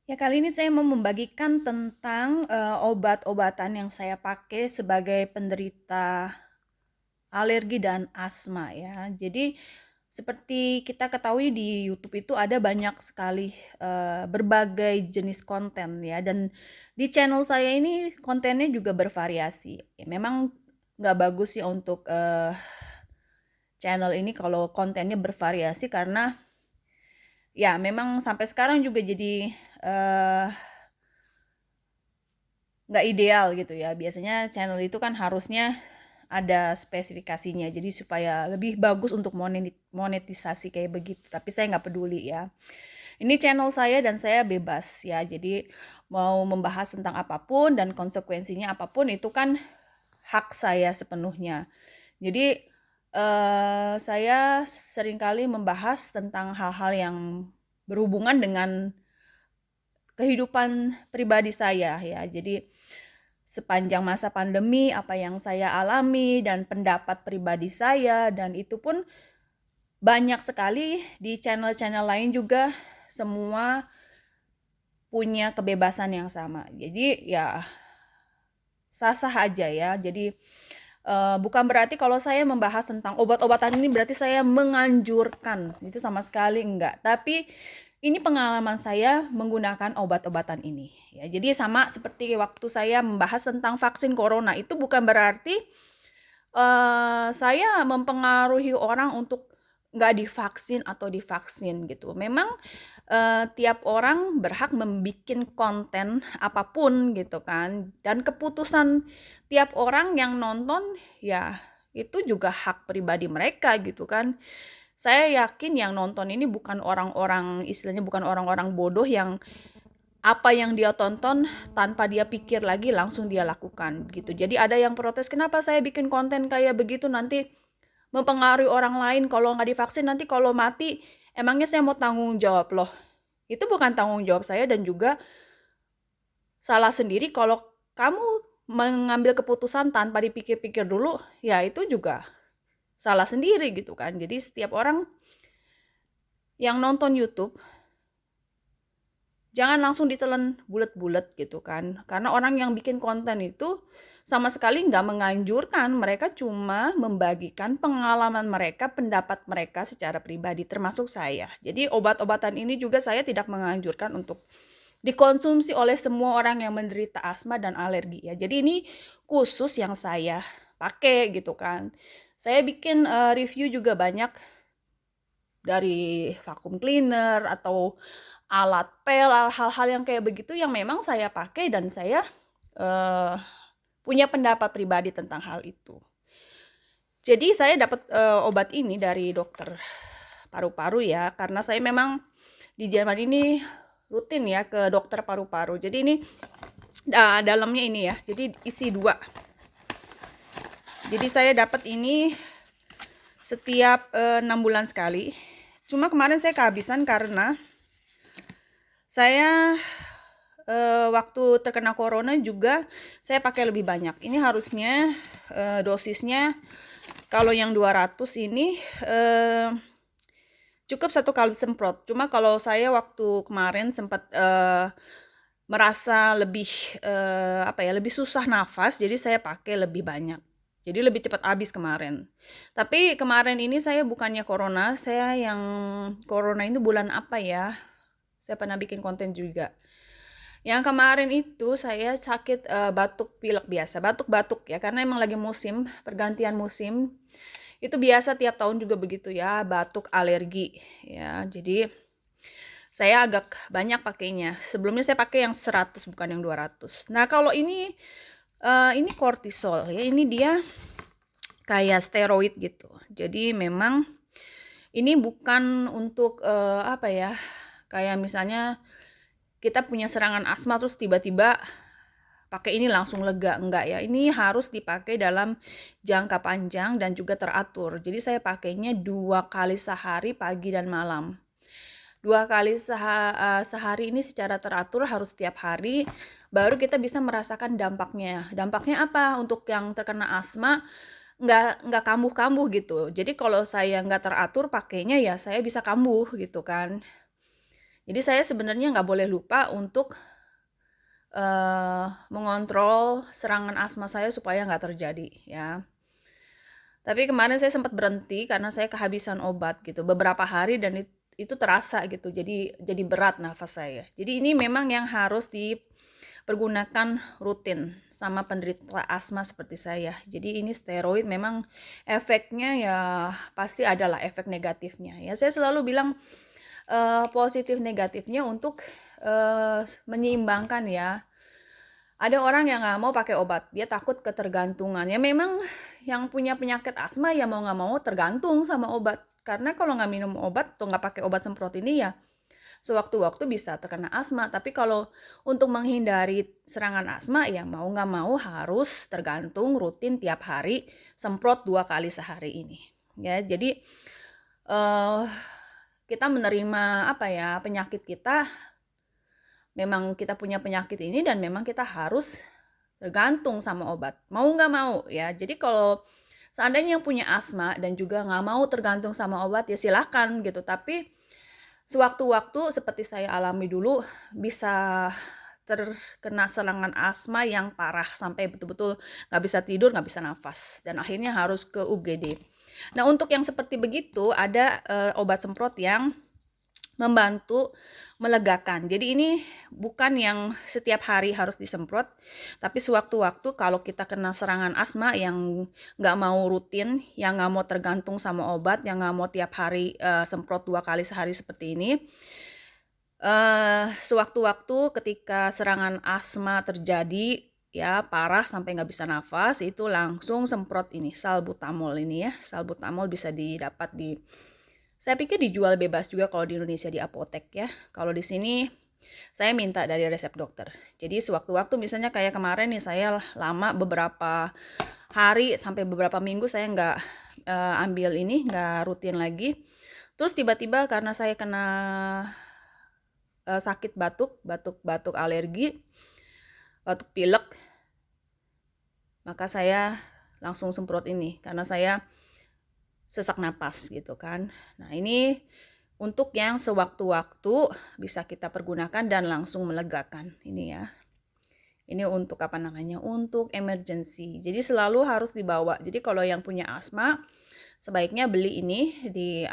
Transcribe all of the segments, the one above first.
Ya, kali ini saya mau membagikan tentang, obat-obatan yang saya pakai sebagai penderita alergi dan asma ya. Jadi, seperti kita ketahui di YouTube itu ada banyak sekali, berbagai jenis konten ya, dan di channel saya ini kontennya juga bervariasi. Ya memang nggak bagus ya untuk, channel ini kalau kontennya bervariasi karena ya memang sampai sekarang juga jadi, nggak ideal gitu ya. Biasanya channel itu kan harusnya ada spesifikasinya, jadi supaya lebih bagus untuk monetisasi kayak begitu, tapi saya nggak peduli ya. Ini channel saya dan saya bebas ya, jadi mau membahas tentang apapun dan konsekuensinya apapun itu kan hak saya sepenuhnya. Jadi, saya seringkali membahas tentang hal-hal yang berhubungan dengan kehidupan pribadi saya ya. Jadi sepanjang masa pandemi apa yang saya alami dan pendapat pribadi saya, dan itu pun banyak sekali di channel-channel lain juga semua punya kebebasan yang sama. Jadi ya sah-sah aja ya. Jadi bukan berarti kalau saya membahas tentang obat-obatan ini berarti saya menganjurkan. Itu sama sekali enggak. Tapi ini pengalaman saya menggunakan obat-obatan ini. Ya, jadi sama seperti waktu saya membahas tentang vaksin corona, itu bukan berarti saya mempengaruhi orang untuk nggak divaksin atau divaksin gitu. Memang tiap orang berhak membikin konten apapun gitu kan, dan keputusan tiap orang yang nonton ya itu juga hak pribadi mereka gitu kan. Saya yakin yang nonton ini bukan orang-orang, istilahnya bukan orang-orang bodoh yang apa yang dia tonton tanpa dia pikir lagi langsung dia lakukan gitu. Jadi ada yang protes, kenapa saya bikin konten kayak begitu nanti mempengaruhi orang lain, kalau nggak divaksin nanti kalau mati emangnya saya mau tanggung jawab loh. Itu bukan tanggung jawab saya, dan juga salah sendiri kalau kamu mengambil keputusan tanpa dipikir-pikir dulu, ya itu juga salah sendiri gitu kan. Jadi setiap orang yang nonton YouTube jangan langsung ditelan bulet-bulet gitu kan. Karena orang yang bikin konten itu sama sekali nggak menganjurkan, mereka cuma membagikan pengalaman mereka, pendapat mereka secara pribadi, termasuk saya. Jadi obat-obatan ini juga saya tidak menganjurkan untuk dikonsumsi oleh semua orang yang menderita asma dan alergi ya. Jadi ini khusus yang saya pakai gitu kan. Saya bikin review juga banyak dari vacuum cleaner atau alat pel, hal-hal yang kayak begitu yang memang saya pakai dan saya uh, punya pendapat pribadi tentang hal itu. Jadi saya dapat obat ini dari dokter paru-paru ya, karena saya memang di Jerman ini rutin ya ke dokter paru-paru. Jadi ini dalamnya ini ya, jadi isi 2. Jadi saya dapat ini setiap 6 bulan sekali. Cuma kemarin saya kehabisan karena saya waktu terkena corona juga saya pakai lebih banyak. Ini harusnya dosisnya kalau yang 200 ini cukup 1 kali semprot. Cuma kalau saya waktu kemarin sempat merasa lebih lebih susah nafas, jadi saya pakai lebih banyak. Jadi lebih cepat habis kemarin. Tapi kemarin ini saya bukannya corona, saya yang corona ini bulan apa ya? Saya pernah bikin konten juga. Yang kemarin itu saya sakit batuk pilek biasa, batuk-batuk ya, karena emang lagi musim, pergantian musim. Itu biasa tiap tahun juga begitu ya, batuk alergi ya. Jadi saya agak banyak pakainya. Sebelumnya saya pakai yang 100 bukan yang 200. Nah, kalau ini kortisol ya. Ini dia kayak steroid gitu. Jadi memang ini bukan untuk kayak misalnya kita punya serangan asma terus tiba-tiba pakai ini langsung lega, enggak ya. Ini harus dipakai dalam jangka panjang dan juga teratur. Jadi saya pakainya 2 kali sehari, pagi dan malam. 2 kali sehari ini secara teratur, harus setiap hari, baru kita bisa merasakan dampaknya. Dampaknya apa? Untuk yang terkena asma nggak kambuh-kambuh gitu. Jadi kalau saya nggak teratur pakainya ya saya bisa kambuh gitu kan. Jadi saya sebenarnya nggak boleh lupa untuk mengontrol serangan asma saya supaya nggak terjadi ya. Tapi kemarin saya sempat berhenti karena saya kehabisan obat gitu beberapa hari dan itu terasa gitu. Jadi berat nafas saya. Jadi ini memang yang harus dipergunakan rutin sama penderita asma seperti saya. Jadi ini steroid memang efeknya ya pasti adalah efek negatifnya. Ya saya selalu bilang positif negatifnya untuk menyeimbangkan ya. Ada orang yang nggak mau pakai obat, dia takut ketergantungan. Ya memang yang punya penyakit asma ya mau nggak mau tergantung sama obat. Karena kalau nggak minum obat atau nggak pakai obat semprot ini ya sewaktu-waktu bisa terkena asma. Tapi kalau untuk menghindari serangan asma ya mau nggak mau harus tergantung rutin tiap hari semprot 2 kali sehari ini. Ya jadi uh, kita menerima penyakit kita. Memang kita punya penyakit ini dan memang kita harus tergantung sama obat. Mau nggak mau ya. Jadi kalau seandainya yang punya asma dan juga nggak mau tergantung sama obat ya silakan gitu. Tapi sewaktu-waktu seperti saya alami dulu bisa terkena serangan asma yang parah sampai betul-betul nggak bisa tidur, nggak bisa nafas dan akhirnya harus ke UGD. Nah untuk yang seperti begitu ada obat semprot yang membantu melegakan. Jadi ini bukan yang setiap hari harus disemprot, tapi sewaktu-waktu kalau kita kena serangan asma yang nggak mau rutin, yang nggak mau tergantung sama obat, yang nggak mau tiap hari semprot 2 kali sehari seperti ini, sewaktu-waktu ketika serangan asma terjadi ya parah sampai nggak bisa nafas, itu langsung semprot ini salbutamol ini ya. Salbutamol bisa didapat saya pikir dijual bebas juga kalau di Indonesia di apotek ya. Kalau di sini saya minta dari resep dokter. Jadi sewaktu-waktu misalnya kayak kemarin nih saya lama beberapa hari sampai beberapa minggu saya nggak ambil ini, nggak rutin lagi. Terus tiba-tiba karena saya kena sakit batuk alergi, batuk pilek, maka saya langsung semprot ini karena saya sesak napas gitu kan. Nah ini untuk yang sewaktu-waktu bisa kita pergunakan dan langsung melegakan ini ya. Ini untuk untuk emergency. Jadi selalu harus dibawa. Jadi kalau yang punya asma sebaiknya beli ini di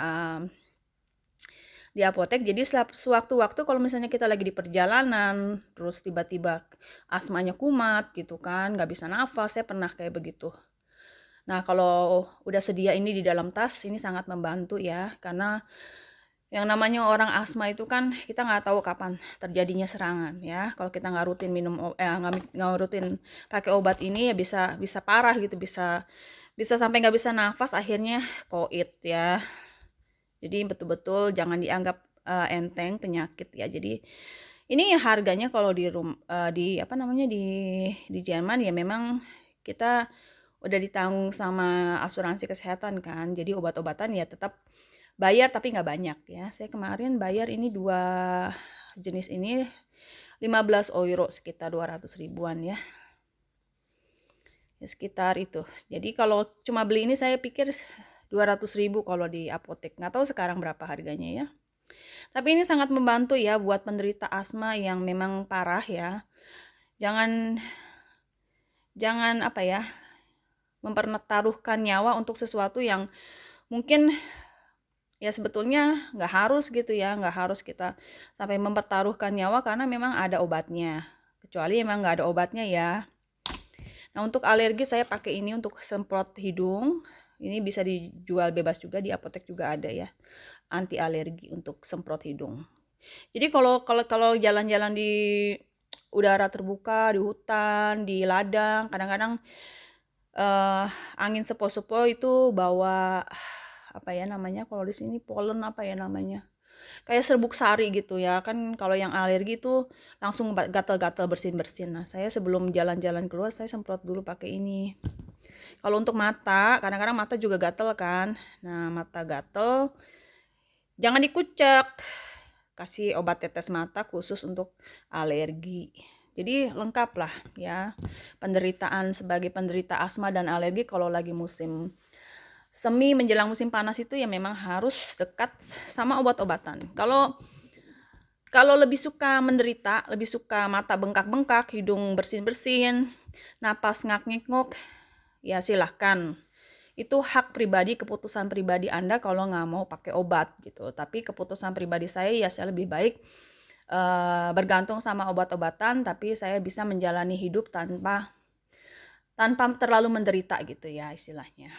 apotek. Jadi sewaktu-waktu kalau misalnya kita lagi di perjalanan terus tiba-tiba asmanya kumat gitu kan, nggak bisa nafas, saya pernah kayak begitu. Nah, kalau udah sedia ini di dalam tas, ini sangat membantu ya, karena yang namanya orang asma itu kan kita nggak tahu kapan terjadinya serangan ya. Kalau kita nggak rutin nggak rutin pakai obat ini ya bisa parah gitu, bisa sampai nggak bisa nafas, akhirnya koit ya. Jadi betul-betul jangan dianggap enteng penyakit ya. Jadi ini harganya kalau di Jerman ya memang kita udah ditanggung sama asuransi kesehatan kan. Jadi obat-obatan ya tetap bayar tapi nggak banyak ya. Saya kemarin bayar ini 2 jenis ini 15 euro sekitar 200 ribuan ya. Ya sekitar itu. Jadi kalau cuma beli ini saya pikir 200 ribu kalau di apotek. Nggak tahu sekarang berapa harganya ya. Tapi ini sangat membantu ya buat penderita asma yang memang parah ya. Jangan mempertaruhkan nyawa untuk sesuatu yang mungkin ya sebetulnya nggak harus gitu ya, nggak harus kita sampai mempertaruhkan nyawa karena memang ada obatnya. Kecuali memang nggak ada obatnya ya. Nah untuk alergi saya pakai ini untuk semprot hidung. Ini bisa dijual bebas juga di apotek juga ada ya, anti alergi untuk semprot hidung. Jadi kalau jalan-jalan di udara terbuka, di hutan, di ladang, kadang-kadang angin sepo-sepo itu bawa kalau di sini polen kayak serbuk sari gitu ya kan. Kalau yang alergi itu langsung gatal-gatal bersin-bersin. Nah saya sebelum jalan-jalan keluar saya semprot dulu pakai ini. Kalau untuk mata, kadang-kadang mata juga gatal kan. Nah mata gatal jangan dikucek, kasih obat tetes mata khusus untuk alergi. Jadi lengkap lah ya penderitaan sebagai penderita asma dan alergi. Kalau lagi musim semi menjelang musim panas itu ya memang harus dekat sama obat-obatan. Kalau Kalau lebih suka menderita, lebih suka mata bengkak-bengkak, hidung bersin-bersin, napas ngak-ngikuk, ya silahkan. Itu hak pribadi, keputusan pribadi Anda kalau nggak mau pakai obat gitu. Tapi keputusan pribadi saya ya saya lebih baik bergantung sama obat-obatan, tapi saya bisa menjalani hidup tanpa terlalu menderita gitu ya istilahnya.